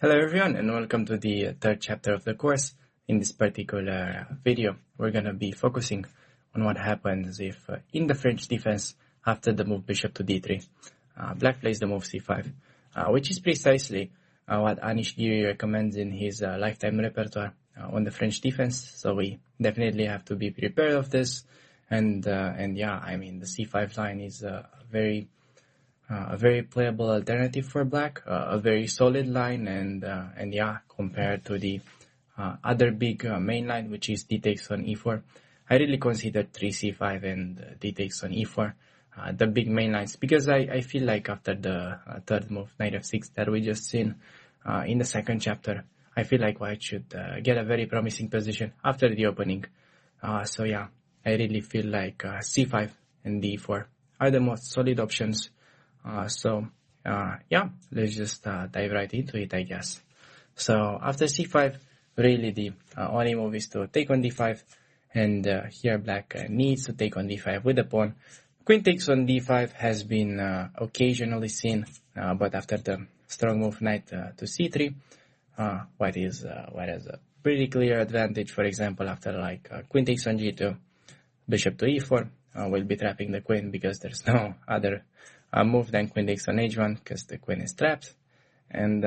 Hello everyone and welcome to the third chapter of the course. In this particular video, we're going to be focusing on what happens if in the French defense after the move bishop to d3, black plays the move c5, which is precisely what Anish Giri recommends in his lifetime repertoire on the French defense. So we definitely have to be prepared of this. And yeah, I mean the c5 line is a very playable alternative for black, a very solid line, and yeah, compared to the other big main line, which is d takes on e4, I really consider 3c5 and d takes on e4 the big main lines, because I feel like after the third move, knight f6, that we just seen in the second chapter, I feel like white should get a very promising position after the opening. So yeah, I really feel like c5 and d4 are the most solid options. Yeah, let's just dive right into it, I guess. So after c5, really the only move is to take on d5, and here black needs to take on d5 with the pawn. Queen takes on d5 has been occasionally seen, but after the strong move knight to c3, white has a pretty clear advantage. For example, after like queen takes on g2, bishop to e4, we'll be trapping the queen because there's no other move than queen takes on h1 because the queen is trapped. And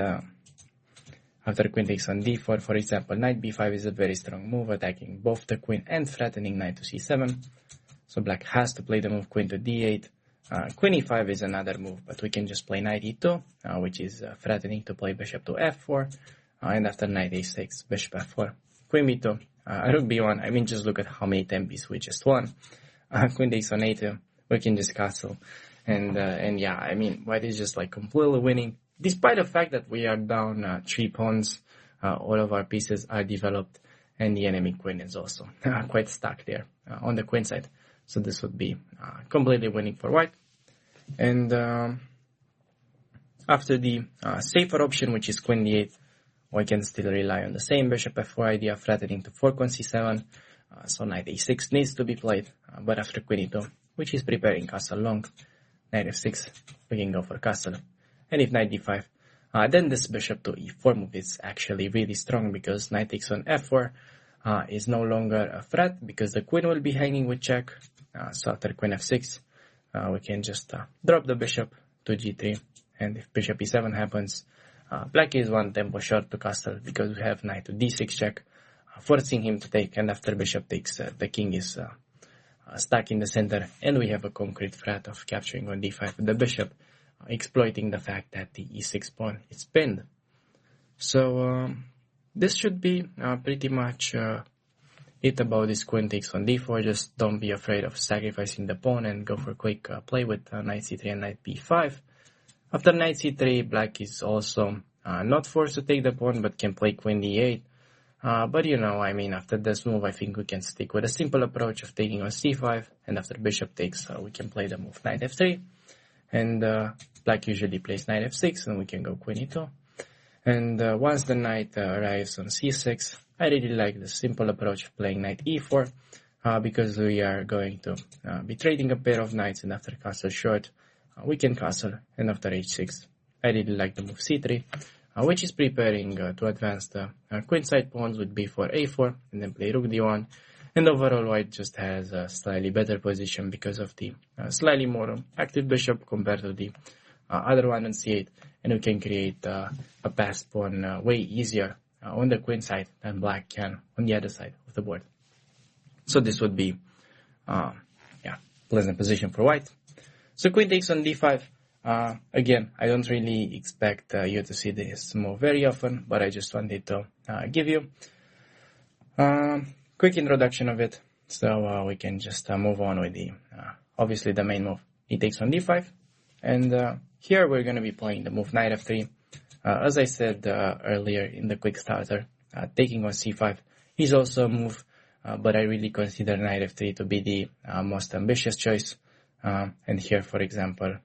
after queen takes on d4, for example, knight b5 is a very strong move, attacking both the queen and threatening knight to c7. So black has to play the move queen to d8. Queen e5 is another move, but we can just play knight e2, which is threatening to play bishop to f4. And after knight a6, bishop f4, queen b2, rook b1. I mean, just look at how many tempos we just won. Queen takes on a2, we can just castle. And yeah, I mean, white is just like completely winning, despite the fact that we are down 3 pawns. All of our pieces are developed, and the enemy queen is also quite stuck there on the queen side. So this would be completely winning for white. And after the safer option, which is queen d8, we can still rely on the same bishop f4 idea, threatening to fork on c7. So knight a6 needs to be played, but after queen e2, which is preparing castle long, knight f6, we can go for castle. And if knight d5, then this bishop to e4 move is actually really strong, because knight takes on f4 is no longer a threat because the queen will be hanging with check. So after queen f6, we can just drop the bishop to g3. And if bishop e7 happens, black is one tempo short to castle because we have knight to d6 check, forcing him to take. And after bishop takes, the king is stuck in the center, and we have a concrete threat of capturing on d5 with the bishop, exploiting the fact that the e6 pawn is pinned. So this should be pretty much it about this queen takes on d4. Just don't be afraid of sacrificing the pawn and go for quick play with knight c3 and knight b5. After knight c3, black is also not forced to take the pawn, but can play queen d8. But you know, I mean, after this move, I think we can stick with a simple approach of taking on c5, and after bishop takes, we can play the move knight f3, and black usually plays knight f6, and we can go queen e2. And once the knight arrives on c6, I really like the simple approach of playing knight e4, because we are going to be trading a pair of knights, and after castle short, we can castle, and after h6, I really like the move c3, which is preparing to advance the queenside pawns with b4, a4, and then play rook d1. And overall, white just has a slightly better position because of the slightly more active bishop compared to the other one on c8. And we can create a passed pawn way easier on the queen side than black can on the other side of the board. So this would be, pleasant position for white. So queen takes on d5. Again, I don't really expect you to see this move very often, but I just wanted to give you quick introduction of it, so we can just move on with the obviously the main move. He takes on d5, and here we're going to be playing the move knight f3. As I said earlier in the quick starter, taking on c5 is also a move, but I really consider knight f3 to be the most ambitious choice. And here, for example,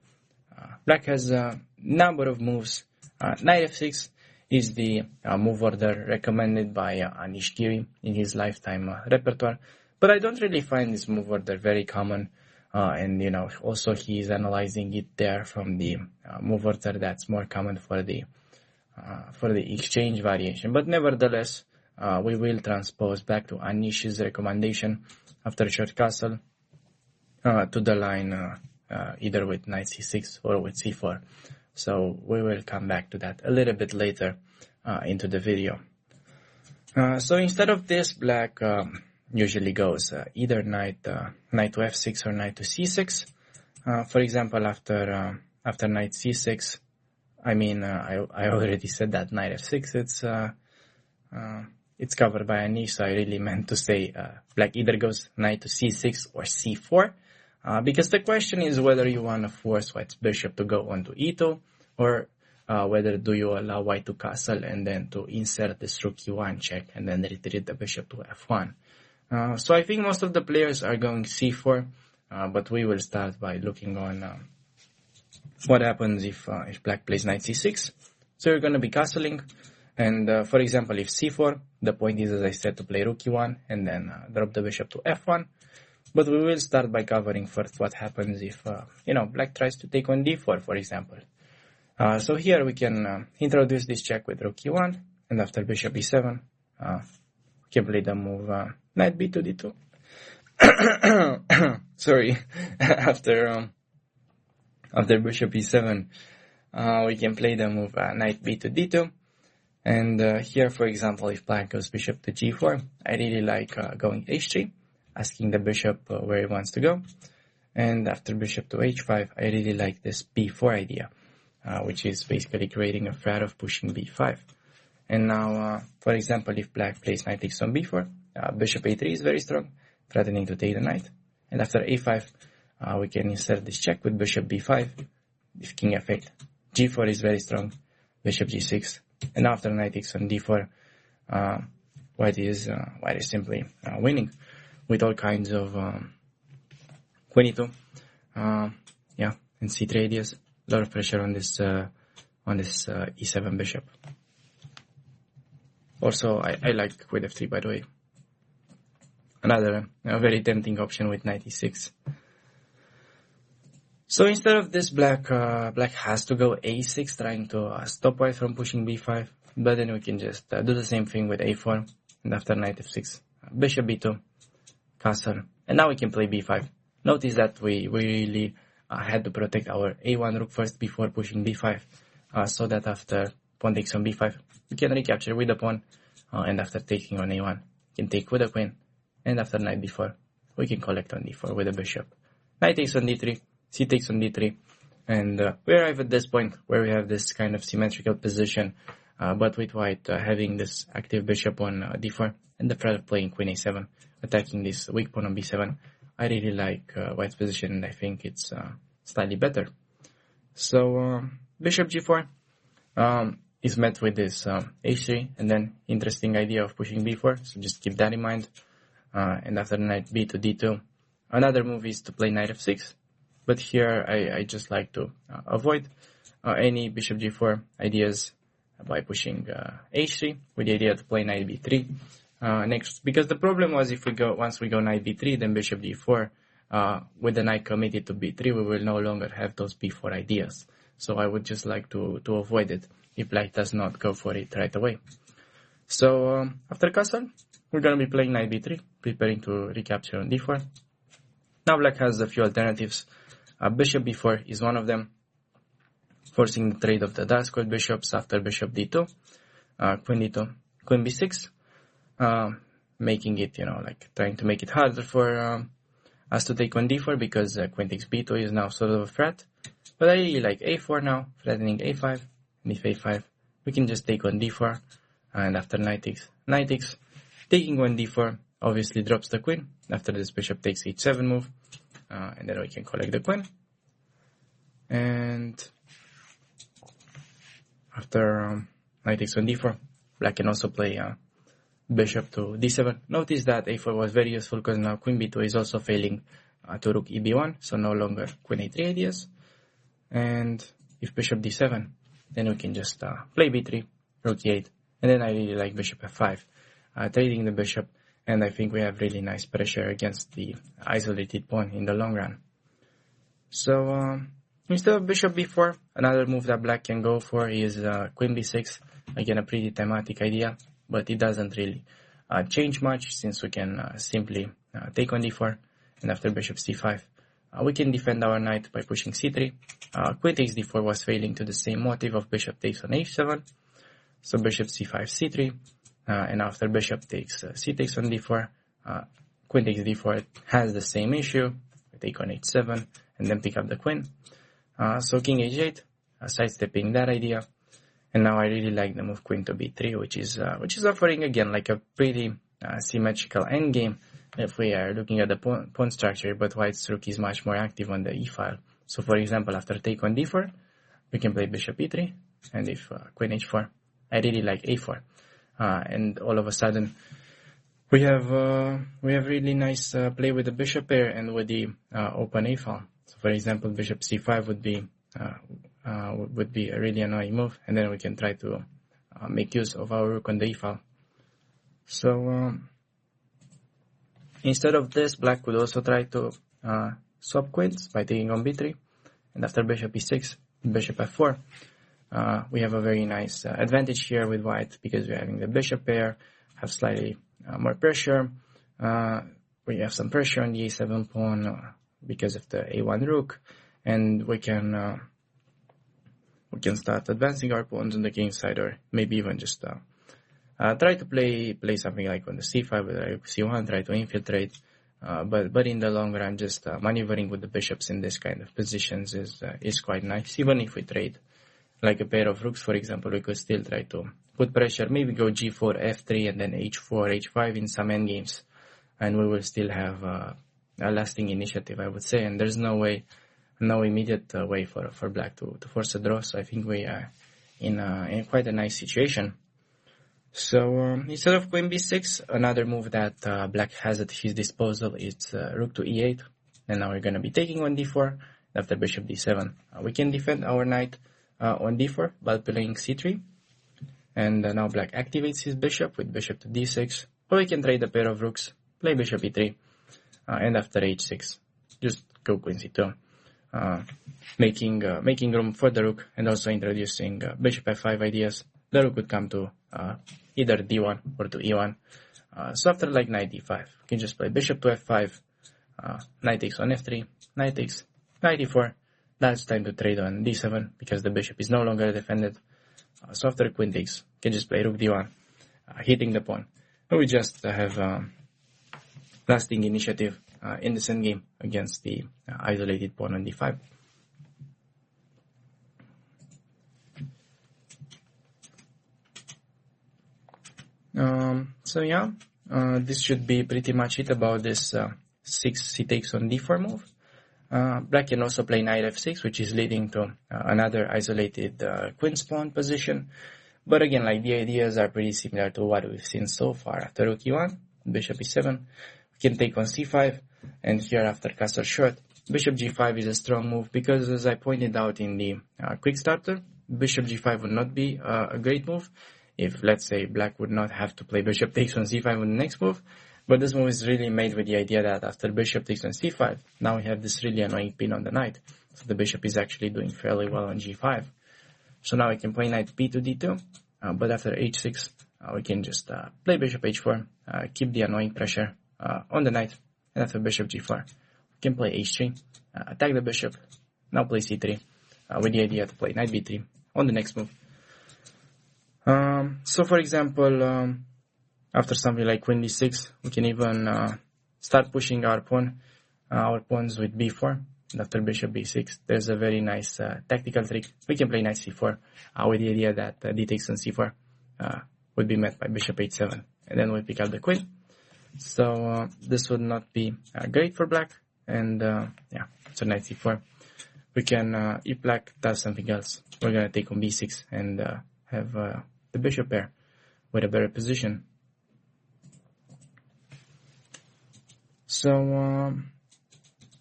black has a number of moves. Knight f6 is the move order recommended by Anish Giri in his lifetime repertoire, but I don't really find this move order very common. And you know, also he is analyzing it there from the move order that's more common for the for the exchange variation. But nevertheless, we will transpose back to Anish's recommendation after short castle to the line either with knight c6 or with c4. So we will come back to that a little bit later into the video. So instead of this, black usually goes either knight to f6 or knight to c6. For example, after knight c6, I already said that knight f6, it's covered by Anish, so I really meant to say black either goes knight to c6 or c4, because the question is whether you want to force white's bishop to go onto e2, or whether do you allow white to castle and then to insert this rook e1 check and then retreat the bishop to f1. So I think most of the players are going c4, but we will start by looking on what happens if black plays knight c6. So you're going to be castling, and for example, if c4, the point is, as I said, to play rook e1 and then drop the bishop to f1. But we will start by covering first what happens if black tries to take on d4, for example. So here we can introduce this check with rook e1, and after bishop e7, we can play the move knight b2 d2. Sorry, after bishop e7, we can play the move knight b2 d2. And here, for example, if black goes bishop to g4, I really like going h3, asking the bishop where he wants to go. And after bishop to h5, I really like this b4 idea, which is basically creating a threat of pushing b5. And now, for example, if black plays knight takes on b4, bishop a3 is very strong, threatening to take the knight. And after a5, we can insert this check with bishop b5, if king f8. g4 is very strong, bishop g6. And after knight takes on d4, white is simply winning with all kinds of queen e2, and c3 ideas. A lot of pressure on this e7 bishop. Also, I like queen f3, by the way. Another very tempting option with knight e6. So instead of this, black has to go a6, trying to stop white from pushing b5. But then we can just do the same thing with a4, and after knight f6, bishop b2, castle, and now we can play b5. Notice that we really had to protect our a1 rook first before pushing b5, so that after pawn takes on b5, we can recapture with the pawn, and after taking on a1, we can take with the queen, and after knight d4, we can collect on d4 with the bishop. Knight takes on d3, c takes on d3, and we arrive at this point where we have this kind of symmetrical position, but with white having this active bishop on d4, and the threat of playing queen a7, attacking this weak pawn on b7. I really like white's position, and I think it's slightly better. So bishop g4 is met with this h3, and then interesting idea of pushing b4, so just keep that in mind. And after knight b to d2, another move is to play knight f6, but here I just like to avoid any bishop g4 ideas by pushing h3 with the idea to play knight b3 next, because the problem was once we go knight b3, then bishop d4, with the knight committed to b3, we will no longer have those b4 ideas. So I would just like to avoid it if black does not go for it right away. So after castle, we're going to be playing knight b3, preparing to recapture on d4. Now black has a few alternatives. Bishop b4 is one of them, forcing the trade of the dark squared bishops after bishop d2, queen d2, queen b6, making it, trying to make it harder for us to take on d4, because queen takes b2 is now sort of a threat. But I really like a4 now, threatening a5, and if a5, we can just take on d4, and after knight takes, taking on d4 obviously drops the queen. After this, bishop takes h7 move, and then we can collect the queen. And after knight takes on d4, black can also play bishop to d7. Notice that a4 was very useful because now queen b2 is also failing to rook eb1, so no longer queen a3 ideas. And if bishop d7, then we can just play b3, rook e8, and then I really like bishop f5, trading the bishop, and I think we have really nice pressure against the isolated pawn in the long run. So Instead of bishop b4, another move that black can go for is queen b6. Again, a pretty thematic idea, but it doesn't really change much, since we can simply take on d4, and after bishop c5, we can defend our knight by pushing c3. Queen takes d4 was failing to the same motive of bishop takes on h7, so bishop c5, c3, and after bishop takes c takes on d4, queen takes d4, it has the same issue. We take on h7 and then pick up the queen. So king h8, sidestepping that idea. And now I really like the move queen to b3, which is offering again like a pretty symmetrical endgame if we are looking at the pawn structure, but white's rook is much more active on the e file. So for example, after take on d4, we can play bishop e3, and if queen h4, I really like a4, and all of a sudden we have really nice play with the bishop pair and with the open a file. So for example, bishop c5 would be a really annoying move, and then we can try to make use of our rook on the e file. So instead of this, black could also try to swap queens by taking on b3, and after bishop e6, bishop f4. We have a very nice advantage here with white, because we're having the bishop pair, have slightly more pressure. We have some pressure on the a7 pawn because of the a1 rook, and we can start advancing our pawns on the king side, or maybe even just try to play something like on the c5 with c1, try to infiltrate. But in the long run, just maneuvering with the bishops in this kind of positions is quite nice. Even if we trade like a pair of rooks, for example, we could still try to put pressure, maybe go g4, f3, and then h4, h5 in some endgames, and we will still have a lasting initiative, I would say. And there's no immediate way for black to force a draw. So I think we are in quite a nice situation. So instead of queen b6, another move that black has at his disposal is rook to e8, and now we're going to be taking on d4. After bishop d7, we can defend our knight on d4 by playing c3, and now black activates his bishop with bishop to d6, or we can trade a pair of rooks, play bishop e3, and after h6, just go queen c2, making room for the rook, and also introducing bishop f5 ideas. The rook would come to either d1 or to e1. So after like knight d5, we can just play bishop to f5, knight takes on f3, knight takes, knight e4. Now it's time to trade on d7 because the bishop is no longer defended. So after queen takes, we can just play rook d1, hitting the pawn. And we just have lasting initiative in this endgame against the isolated pawn on d5. So yeah, this should be pretty much it about this 6 c takes on d4 move. Black can also play knight f6, which is leading to another isolated queen's pawn position. But again, like the ideas are pretty similar to what we've seen so far. After rook e1, bishop e7, we can take on c5, and here after castle short, bishop g5 is a strong move because, as I pointed out in the quick starter, bishop g5 would not be a great move if, let's say, black would not have to play bishop takes on c5 on the next move. But this move is really made with the idea that after bishop takes on c5, now we have this really annoying pin on the knight. So the bishop is actually doing fairly well on g5. So now we can play knight b to d2, but after h6, we can just play bishop h4, keep the annoying pressure on the knight, and after bishop g4, we can play h3, attack the bishop, now play c3, with the idea to play knight b3 on the next move. So for example, after something like queen d6, we can even start pushing our pawns with b4. And after bishop b6, there's a very nice tactical trick. We can play knight c4 with the idea that d takes on c4 would be met by bishop h7, and then we pick up the queen. So this would not be great for black, and yeah, so knight c4. We can, if black does something else, we're going to take on b6 and have the bishop pair with a better position. So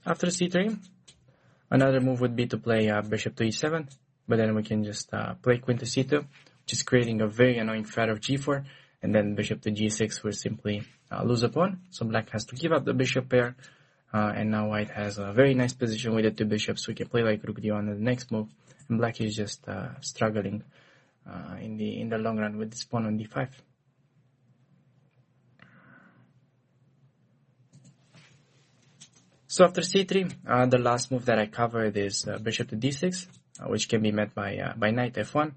after c3, another move would be to play bishop to e7, but then we can just play queen to c2, which is creating a very annoying threat of g4, and then bishop to g6 will simply lose a pawn. So black has to give up the bishop pair and now white has a very nice position with the two bishops. We can play like rook d1 on the next move, and black is just struggling in the long run with this pawn on d5. So after c3, the last move that I covered is bishop to d6, which can be met by knight f1,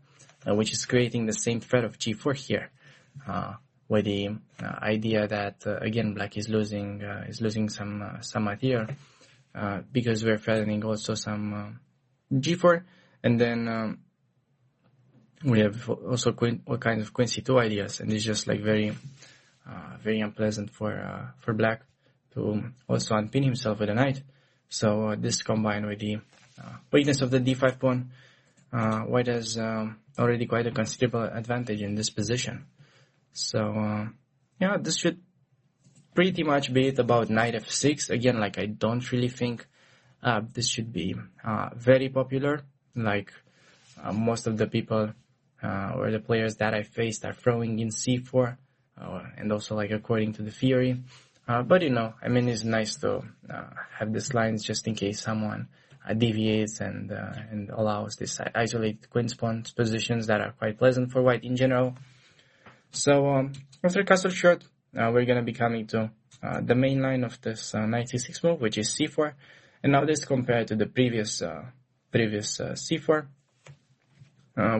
which is creating the same threat of g4 here, with the idea that again black is losing some material because we're threatening also some g4, and then we have also all kinds of queen c2 ideas, and it's just like very unpleasant for black to also unpin himself with a knight. So this combined with the weakness of the d5 pawn, white has already quite a considerable advantage in this position. So yeah, this should pretty much be it about knight f6. Again, like I don't really think this should be very popular. Like most of the people or the players that I faced are throwing in c4, and also like according to the theory. But you know, I mean, it's nice to have these lines just in case someone deviates and allows this isolated queen pawn positions that are quite pleasant for white in general. So after castle short, we're gonna be coming to the main line of this knight c6 move, which is c4, and now this compared to the previous c4,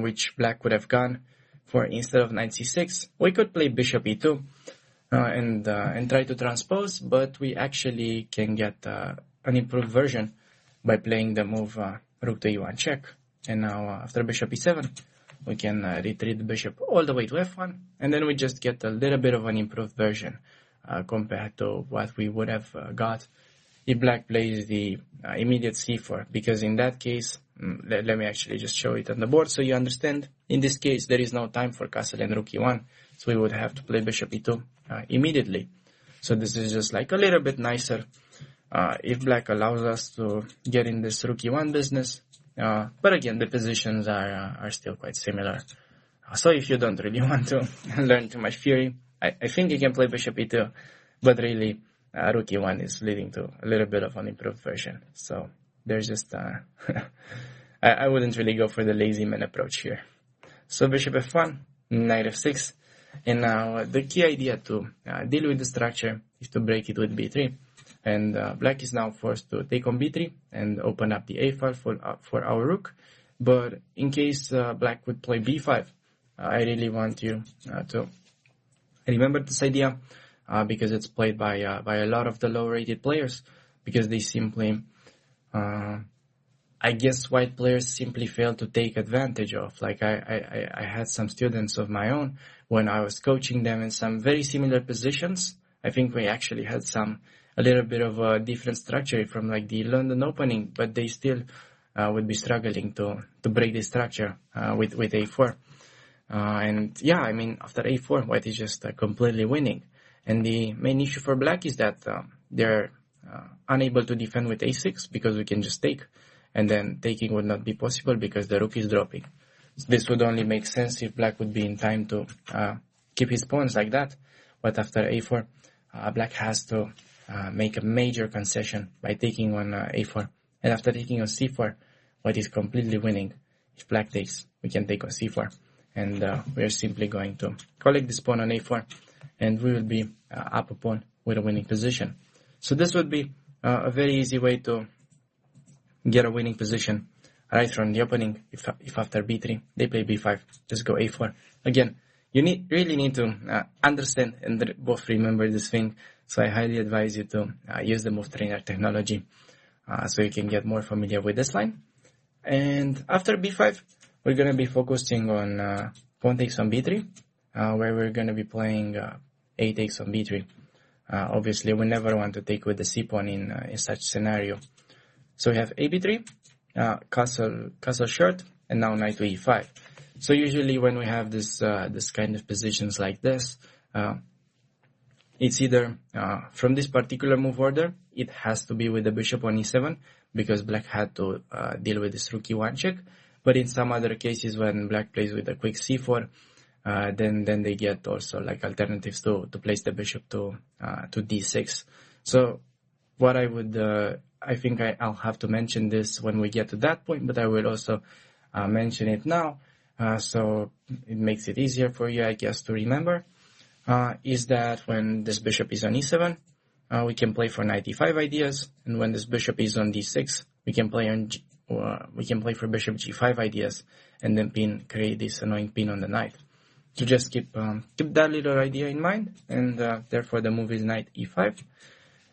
which black would have gone for instead of knight c6. We could play bishop e2. And try to transpose, but we actually can get an improved version by playing the move rook to e1 check. And now after bishop e7, we can retreat the bishop all the way to f1, and then we just get a little bit of an improved version compared to what we would have got if black plays the immediate c4, because in that case, let me actually just show it on the board so you understand. In this case, there is no time for castle and rook e1, so we would have to play bishop e2 immediately. So this is just like a little bit nicer if black allows us to get in this rook e1 business. But again, the positions are still quite similar. So if you don't really want to learn too much theory, I think you can play bishop e2, but really rook e1 is leading to a little bit of an improved version. So there's just I wouldn't really go for the lazy man approach here. So bishop f1, knight f6, and now the key idea to deal with the structure is to break it with b3, and black is now forced to take on b3 and open up the a file for our rook. But in case black would play b5, I really want you to remember this idea because it's played by a lot of the low-rated players, because they simply I guess white players simply fail to take advantage of. Like I had some students of my own when I was coaching them in some very similar positions. I think we actually had a little bit of a different structure from like the London opening, but they still would be struggling to break the structure with a4. And yeah, I mean, after a4, white is just completely winning. And the main issue for black is that they're unable to defend with a6 because we can just take, and then taking would not be possible because the rook is dropping. So this would only make sense if black would be in time to keep his pawns like that. But after a4, black has to make a major concession by taking on a4. And after taking on c4, white is completely winning. If black takes, we can take on c4. And we are simply going to collect this pawn on a4, and we will be up a pawn with a winning position. So this would be a very easy way to get a winning position right from the opening. If after b3 they play b5, just go a4. Again, you really need to understand and both remember this thing. So I highly advise you to use the move trainer technology so you can get more familiar with this line. And after b5, we're going to be focusing on pawn takes on b3, where we're going to be playing a takes on b3. Obviously, we never want to take with the c pawn in such scenario. So we have a b3, castle short, and now knight to e5. So usually when we have this kind of positions like this, it's either from this particular move order, it has to be with the bishop on e7 because black had to deal with this rook e1 check. But in some other cases, when black plays with a quick c4, then they get also like alternatives to place the bishop to d6. So what I would, I think I'll have to mention this when we get to that point, but I will also mention it now, so it makes it easier for you, I guess, to remember, is that when this bishop is on e7, we can play for knight e5 ideas, and when this bishop is on d6, we can play for bishop g5 ideas, and then create this annoying pin on the knight. So just keep that little idea in mind, and therefore the move is knight e5.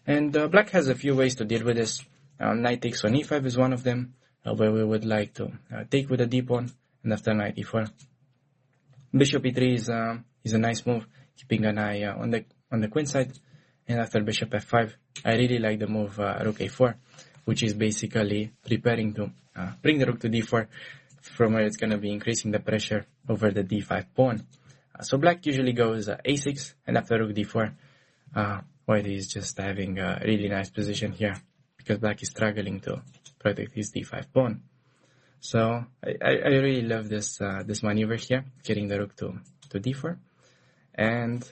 And black has a few ways to deal with this. Knight takes on e5 is one of them, where we would like to take with a d pawn, and after knight e4, bishop e3 is a nice move, keeping an eye on the queen side. And after bishop f5, I really like the move rook a4, which is basically preparing to bring the rook to d4, from where it's going to be increasing the pressure over the d5 pawn. So black usually goes a6, and after rook d4, white is just having a really nice position here, because black is struggling to protect his d5 pawn. So I really love this maneuver here, getting the rook to d4. And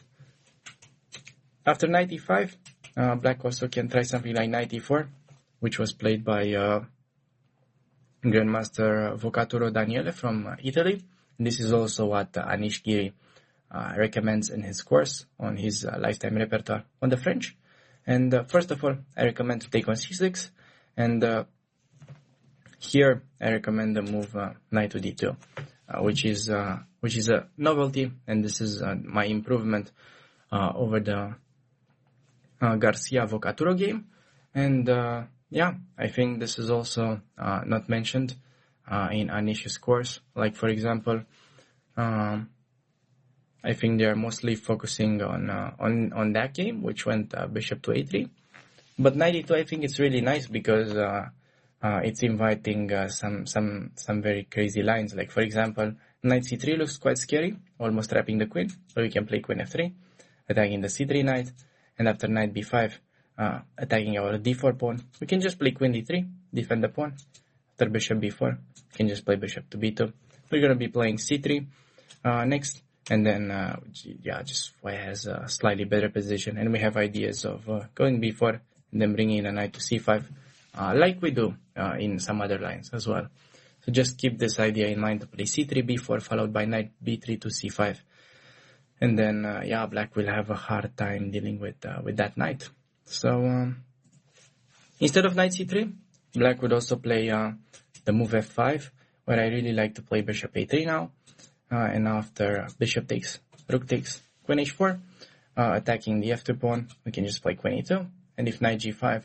after knight e5, black also can try something like knight e4, which was played by Grandmaster Vocaturo Daniele from Italy. And this is also what Anish Giri recommends in his course on his lifetime repertoire on the French. And first of all, I recommend to take on c6, and here I recommend the move knight to d2, which is a novelty, and this is my improvement over the Garcia Vocaturo game. And yeah, I think this is also not mentioned in Anish's course. Like, for example, I think they are mostly focusing on that game, which went bishop to a3. But knight e2, I think it's really nice because it's inviting some very crazy lines. Like, for example, knight c3 looks quite scary, almost trapping the queen. So we can play queen f3, attacking the c3 knight, and after knight b5, attacking our d4 pawn. We can just play queen d3, defend the pawn. After bishop b4, we can just play bishop to b2. We're going to be playing c3 next, and then just white has a slightly better position, and we have ideas of going b4 and then bringing the knight to c5, like we do in some other lines as well. So just keep this idea in mind to play c3, b4, followed by knight b3 to c5. And then, black will have a hard time dealing with that knight. So, instead of knight c3, black would also play the move f5, where I really like to play bishop a3 now. And after bishop takes, rook takes, queen h4, attacking the f2 pawn, we can just play queen e2. And if knight g5,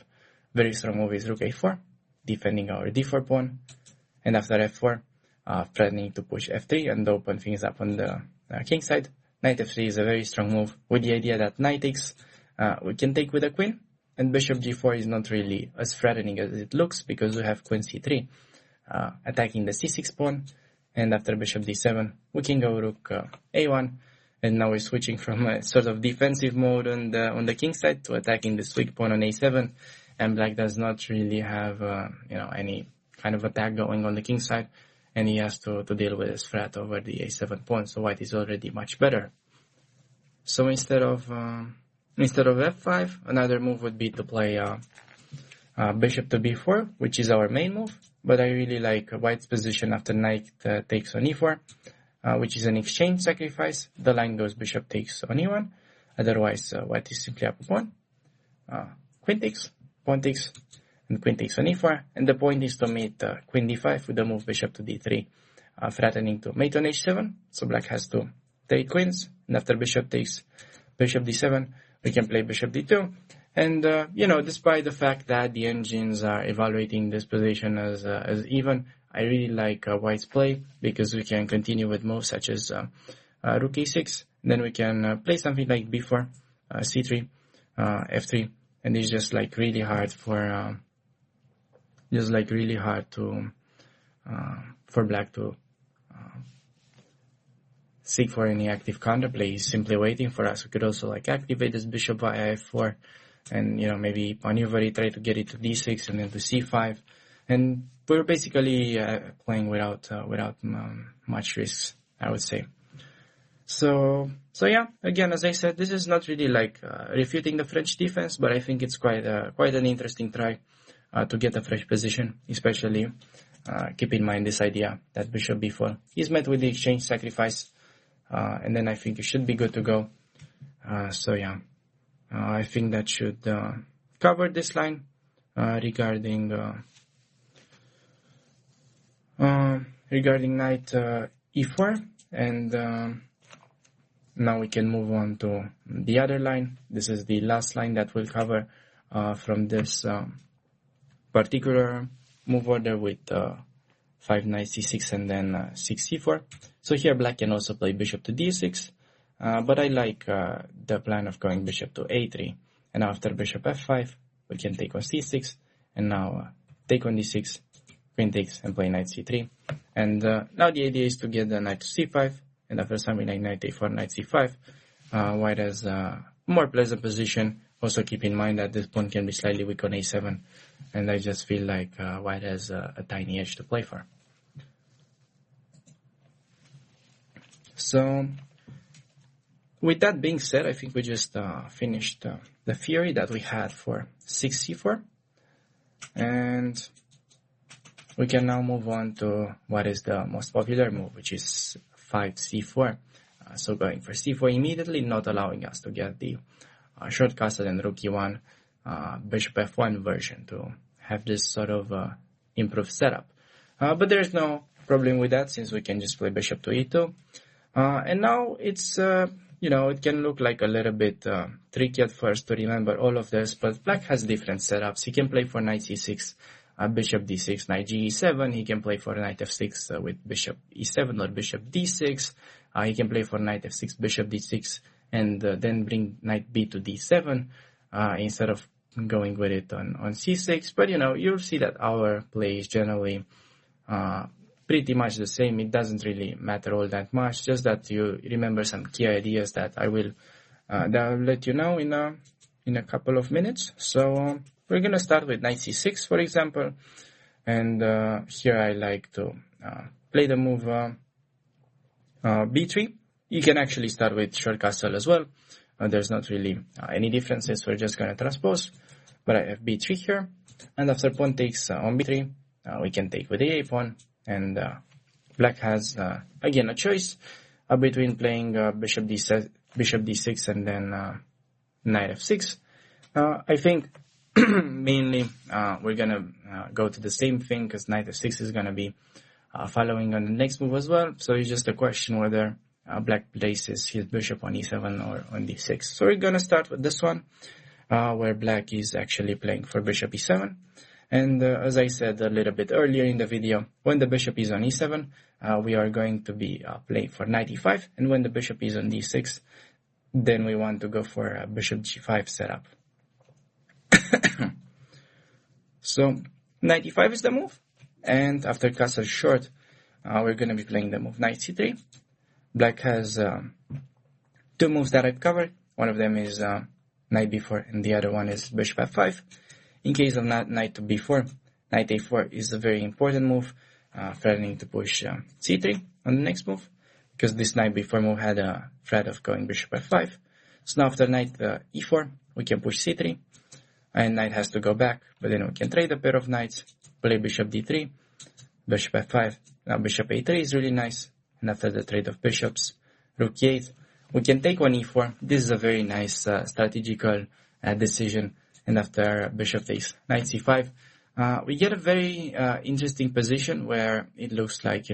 very strong move is rook a4, defending our d4 pawn. And after f4, threatening to push f3 and open things up on the king side. Knight f3 is a very strong move, with the idea that knight takes, we can take with a queen, and bishop g4 is not really as threatening as it looks, because we have queen c3, attacking the c6 pawn, and after bishop d7, we can go rook a1, and now we're switching from a sort of defensive mode on the king side to attacking this weak pawn on a7, and black does not really have any kind of attack going on the king side, and he has to deal with his threat over the a7 pawn, so white is already much better. So instead of f5, another move would be to play bishop to b4, which is our main move, but I really like white's position after knight takes on e4, which is an exchange sacrifice. The line goes bishop takes on e1, otherwise white is simply up a pawn, queen takes, pawn takes, and queen takes on e4, and the point is to mate queen d5 with the move bishop to d3, threatening to mate on h7, so black has to take queens, and after bishop takes, bishop d7, we can play bishop d2, and despite the fact that the engines are evaluating this position as even, I really like white's play, because we can continue with moves such as rook a6, then we can play something like b4, c3, f3, and it's just like really hard for black to seek for any active counterplay. He's simply waiting for us. We could also activate this bishop via f4, and maybe maneuver it, try to get it to d6 and then to c5, and we're basically playing without much risks, I would say. So yeah, again, as I said, this is not really like refuting the French defense, but I think it's quite an interesting try to get a fresh position, especially keep in mind this idea that bishop b4 is met with the exchange sacrifice, and then I think you should be good to go. So yeah, I think that should cover this line regarding knight e4, and now we can move on to the other line. This is the last line that we'll cover from this particular move order with 5 knight c6 and then 6 c4. So here black can also play bishop to d6, but I like the plan of going bishop to a3, and after bishop f5 we can take on c6, and now take on d6, queen takes, and play knight c3. And now the idea is to get the knight to c5, and after something like knight a4, knight c5, white has a more pleasant position. Also keep in mind that this pawn can be slightly weak on a7, and I just feel like white has a tiny edge to play for. So with that being said, I think we just finished the theory that we had for 6 c4, and we can now move on to what is the most popular move, which is 5 c4. So going for c4 immediately, not allowing us to get the short castle and rook e1, bishop f1 version to have this sort of improved setup. But there's no problem with that, since we can just play bishop to e2. And now it's, it can look like a little bit tricky at first to remember all of this, but black has different setups. He can play for knight c6, bishop d6, knight ge7. He can play for knight f6 with bishop e7 or bishop d6. He can play for knight f6, bishop d6, and then bring knight b to d7 instead of going with it on c6. But you'll see that our play is generally pretty much the same. It doesn't really matter all that much, just that you remember some key ideas that I'll let you know in a couple of minutes. So we're gonna start with knight c6, for example, and here I like to play the move b3. You can actually start with short castle as well. There's not really any differences. We're just gonna transpose, but I have b3 here, and after pawn takes on b3, we can take with the a pawn, and black has again a choice between playing bishop d6 and then knight f6. I think mainly we're gonna go to the same thing, because knight f6 is gonna be following on the next move as well. So it's just a question whether black places his bishop on e7 or on d6. So we're gonna start with this one, where black is actually playing for bishop e7. And as I said a little bit earlier in the video, when the bishop is on e7, we are going to be playing for knight e5, and when the bishop is on d6, then we want to go for a bishop g5 setup. So knight e5 is the move, and after castle short, we're going to be playing the move knight c3. Black has two moves that I've covered. One of them is knight b4, and the other one is bishop f5. In case of knight to b4, knight a4 is a very important move, threatening to push c3 on the next move, because this knight b4 move had a threat of going bishop f5. So now after knight e4, we can push c3, and knight has to go back, but then we can trade a pair of knights, play bishop d3, bishop f5. Now bishop a3 is really nice, and after the trade of bishops, rook e8, we can take on e4. This is a very nice strategical decision. And after bishop takes knight c5, we get a very interesting position where it looks like,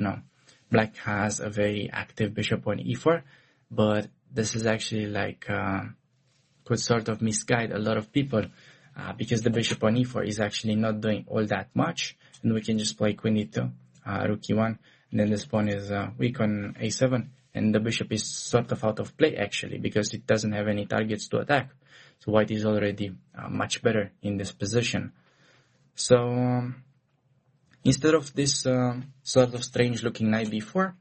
black has a very active bishop on e4, but this is actually like could sort of misguide a lot of people, because the bishop on e4 is actually not doing all that much, and we can just play queen e2, rook e1, and then this pawn is weak on a7, and the bishop is sort of out of play actually, because it doesn't have any targets to attack. So white is already much better in this position. So instead of this sort of strange looking knight b4,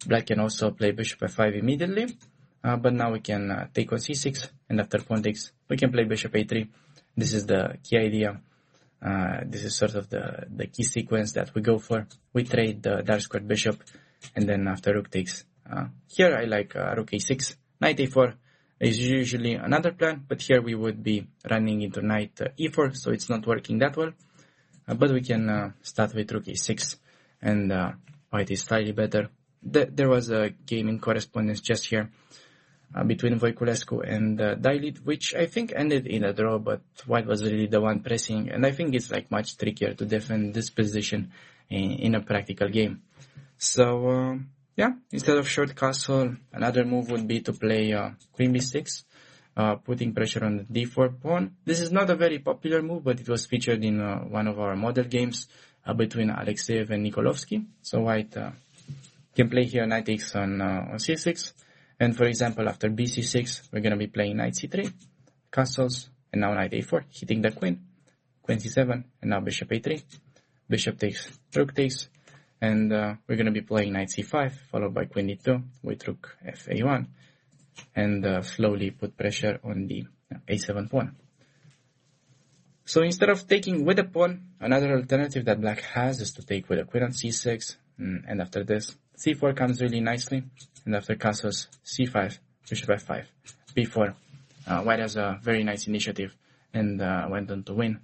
black can also play bishop f5 immediately. But now we can take on c6, and after pawn takes, we can play bishop a3. This is the key idea. This is sort of the key sequence that we go for. We trade the dark squared bishop, and then after rook takes, Here I like rook a6. Knight a4 is usually another plan, but here we would be running into knight e4, so it's not working that well. But we can start with rook a6, and white is slightly better. There was a game in correspondence just here between Voiculescu and Dailid, which I think ended in a draw, but white was really the one pressing, and I think it's like much trickier to defend this position in a practical game. So yeah, instead of short castle, another move would be to play queen b6, putting pressure on the d4 pawn. This is not a very popular move, but it was featured in one of our model games between Alexeyev and Nikolovsky. So white can play here knight takes on c6, and for example after bc6 we're going to be playing knight c3, castles, and now knight a4, hitting the queen, queen c7, and now bishop a3, bishop takes, rook takes, and we're going to be playing knight c5, followed by queen d2 with rook fa1, and slowly put pressure on the a7 pawn. So instead of taking with a pawn, another alternative that black has is to take with a queen on c6, and after this, c4 comes really nicely, and after castles, c5, bishop f5, b4. White has a very nice initiative, and went on to win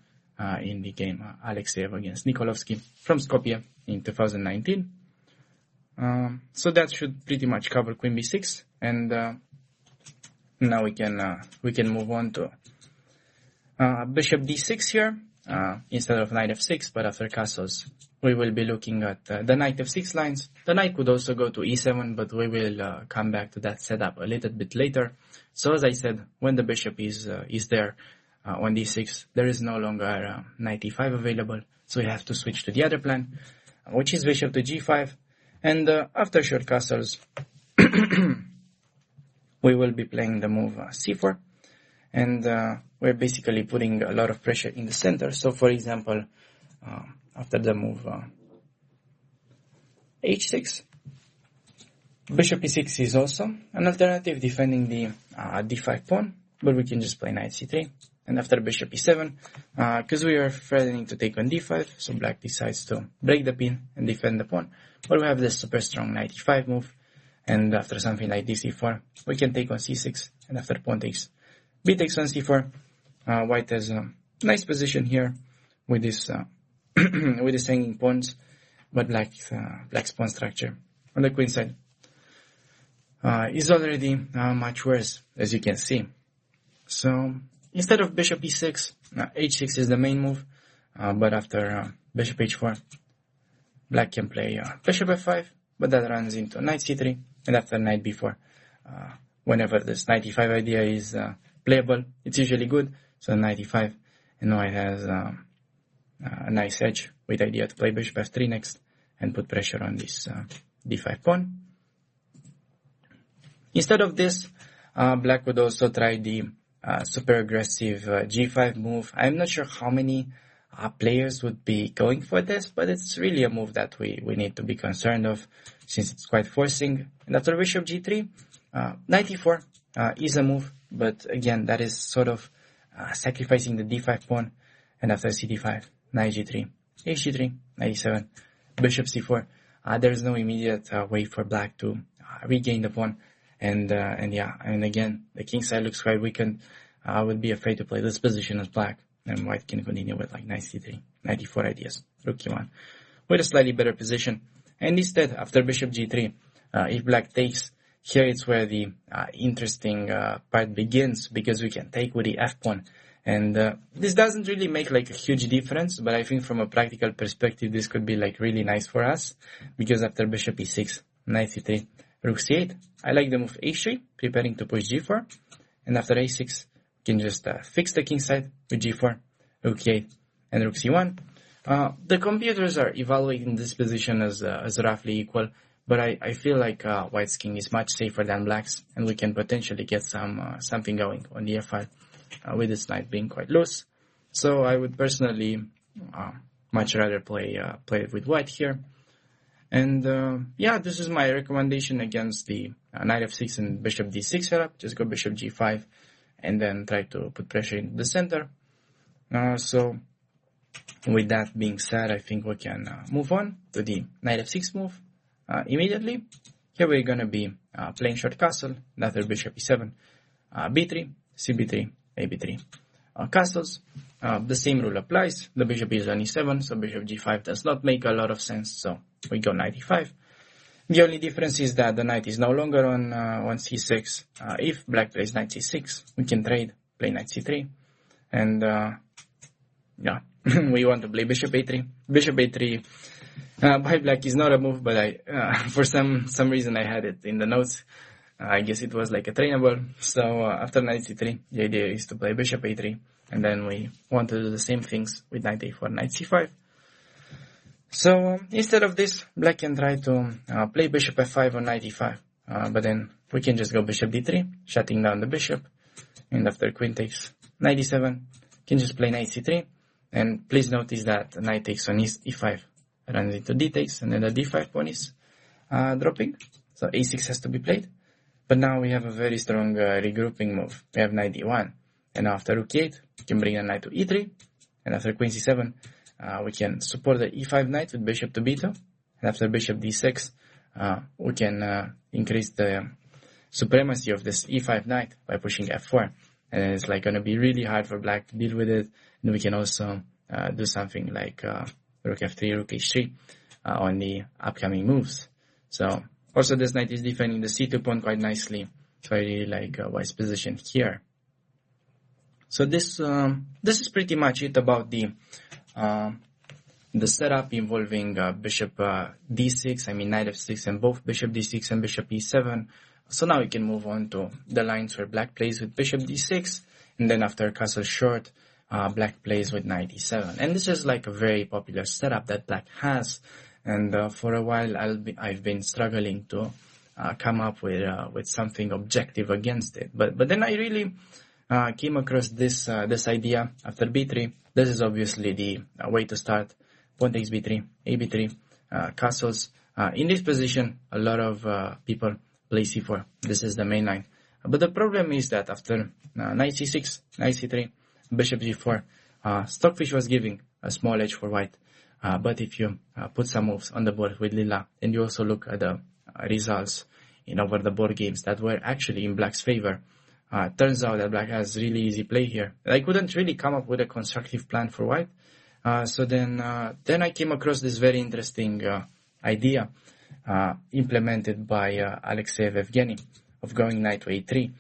in the game Alexeyev against Nikolovsky from Skopje in 2019. So that should pretty much cover queen b6, and now we can move on to bishop d6 here, instead of knight f6, but after castles we will be looking at the knight f6 lines. The knight could also go to e7, but we will come back to that setup a little bit later. So as I said, when the bishop is there on d6, there is no longer knight e5 available, so we have to switch to the other plan, which is bishop to g5, and after short castles we will be playing the move c4, and we're basically putting a lot of pressure in the center. So for example, after the move h6, bishop e6 is also an alternative defending the d5 pawn, but we can just play knight c3, and after bishop e7, because we are threatening to take on d5, so black decides to break the pin and defend the pawn, but we have this super strong knight e5 move, and after something like dc4, we can take on c6, and after pawn takes, b takes on c4. White has a nice position here with this with this hanging pawns, but black's pawn structure on the queen side is already much worse, as you can see. So instead of bishop e6, h6 is the main move, but after bishop h4, black can play bishop f5, but that runs into knight c3, and after knight b4, whenever this knight e5 idea is playable, it's usually good. So knight e5, and now it has a nice edge with the idea to play bishop f3 next and put pressure on this d5 pawn. Instead of this, black would also try the super aggressive g5 move. I'm not sure how many players would be going for this, but it's really a move that we need to be concerned of, since it's quite forcing. And after bishop g3, knight e4 is a move, but again, that is sort of sacrificing the d5 pawn, and after cd5, knight g3, hg3, knight e7, bishop c4. There is no immediate way for black to regain the pawn, and again, the king side looks quite weakened. I would be afraid to play this position as black, and white can continue with like knight c3, knight e4 ideas, rook e1, with a slightly better position. And instead, after bishop g3, if black takes, here it's where the interesting part begins, because we can take with the f-pawn. And this doesn't really make like a huge difference, but I think from a practical perspective, this could be like really nice for us, because after bishop e6, knight c3, rook c8, I like the move h3, preparing to push g4, and after a6, we can just fix the king side with g4, rook e8, and rook c1. The computers are evaluating this position as roughly equal, but I feel like white's king is much safer than black's, and we can potentially get something going on the f5 with this knight being quite loose. So I would personally much rather play with white here. And yeah, this is my recommendation against the knight f6 and bishop d6 setup. Just go bishop g5 and then try to put pressure into the center. So with that being said, I think we can move on to the knight f6 move immediately. here we're going to be playing short castle, after bishop e7, b3, cb3, ab3. Castles, the same rule applies. The bishop is on e7, so bishop g5 does not make a lot of sense, so we go knight e5. The only difference is that the knight is no longer on c6. If black plays knight c6, we can trade, play knight c3, and yeah, we want to play bishop a3. Bishop a3 by black is not a move, but I for some reason I had it in the notes. I guess it was like a trainable. So after knight c3, the idea is to play bishop a3, and then we want to do the same things with knight a4, knight c5. So instead of this, black can try to play bishop f5 on knight e5, but then we can just go bishop d3, shutting down the bishop, and after queen takes knight e7, can just play knight c3, and please notice that knight takes on e5 runs into d takes, and then the d5 pawn is dropping, so a6 has to be played. But now we have a very strong regrouping move. We have knight d1, and after rook e8, we can bring the knight to e3, and after queen c7, we can support the e5 knight with bishop to b2, and after bishop d6, we can increase the supremacy of this e5 knight by pushing f4, and it's like going to be really hard for black to deal with it. And we can also do something like rook f3, rook h3 on the upcoming moves. So also this knight is defending the c2 pawn quite nicely, so I really like white's position here. So this is pretty much it about the setup involving bishop d6, I mean knight f6, and both bishop d6 and bishop e7. So now we can move on to the lines where black plays with bishop d6, and then after castle short, black plays with knight e7. And this is like a very popular setup that black has, and for a while I've been struggling to come up with something objective against it. But then I really came across this idea after b3. This is obviously the way to start. Pawn takes b3, ab3, castles. In this position, a lot of people play c4. This is the main line. But the problem is that after knight c6, knight c3, bishop g4, Stockfish was giving a small edge for white. But if you put some moves on the board with Lila, and you also look at the results in over the board games that were actually in black's favor, turns out that black has really easy play here. I couldn't really come up with a constructive plan for white. So then I came across this very interesting idea implemented by Alexeyev Evgeny of going knight to a3,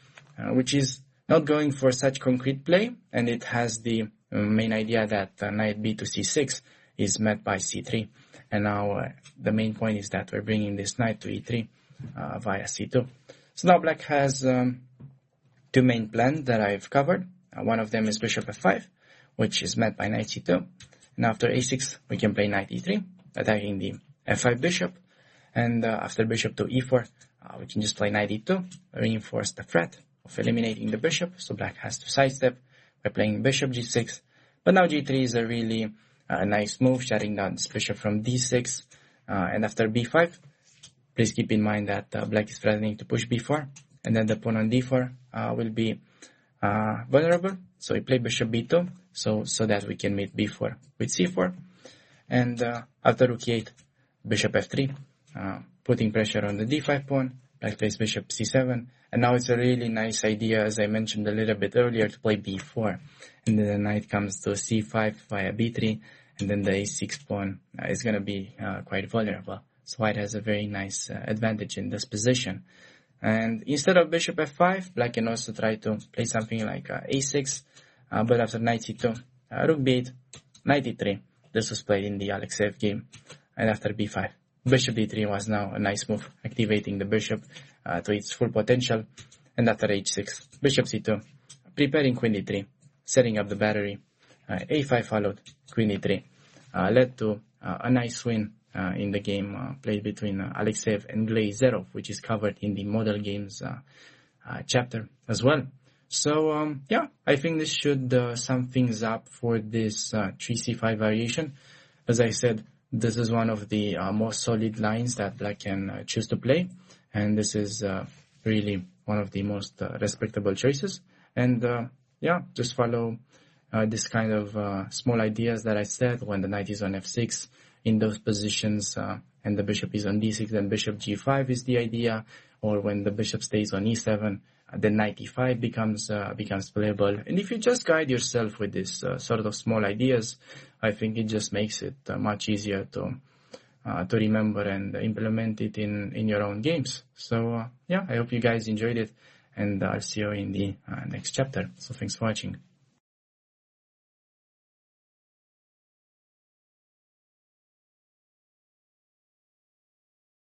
which is not going for such concrete play, and it has the main idea that knight b to c6 is met by c3. And now the main point is that we're bringing this knight to e3 via c2. So now black has two main plans that I've covered. One of them is bishop f5, which is met by knight c2. And after a6, we can play knight e3, attacking the f5 bishop. And after bishop to e4, we can just play knight e2, reinforce the threat of eliminating the bishop. So black has to sidestep by playing bishop g6. But now g3 is a really nice move, shutting down this bishop from d6. And after b5, please keep in mind that black is threatening to push b4. And then the pawn on d4 will be vulnerable. So we play bishop b2, so that we can meet b4 with c4. And after rook e8, bishop f3, putting pressure on the d5 pawn. Black plays bishop c7. And now it's a really nice idea, as I mentioned a little bit earlier, to play b4. And then the knight comes to c5 via b3. And then the a6 pawn is going to be quite vulnerable. So white has a very nice advantage in this position. And instead of bishop f5, black can also try to play something like a6. But after knight c2, rook b8, knight e3. This was played in the Alexeyev game. And after b5, bishop d3 was now a nice move, activating the bishop to its full potential. And after h6, bishop c2, preparing queen d3, setting up the battery. a5 followed, queen d3, led to a nice win in the game played between Alexeyev and Glazerov, which is covered in the Model Games chapter as well. So, yeah, I think this should sum things up for this 3c5 variation. As I said, this is one of the most solid lines that black can choose to play. And this is really one of the most respectable choices. And, yeah, just follow this kind of small ideas that I said when the knight is on f6 in those positions, and the bishop is on d6, then bishop g5 is the idea, or when the bishop stays on e7, then knight e5 becomes playable. And if you just guide yourself with this sort of small ideas, I think it just makes it much easier to remember and implement it in your own games. So yeah, I hope you guys enjoyed it, and I'll see you in the next chapter. So thanks for watching.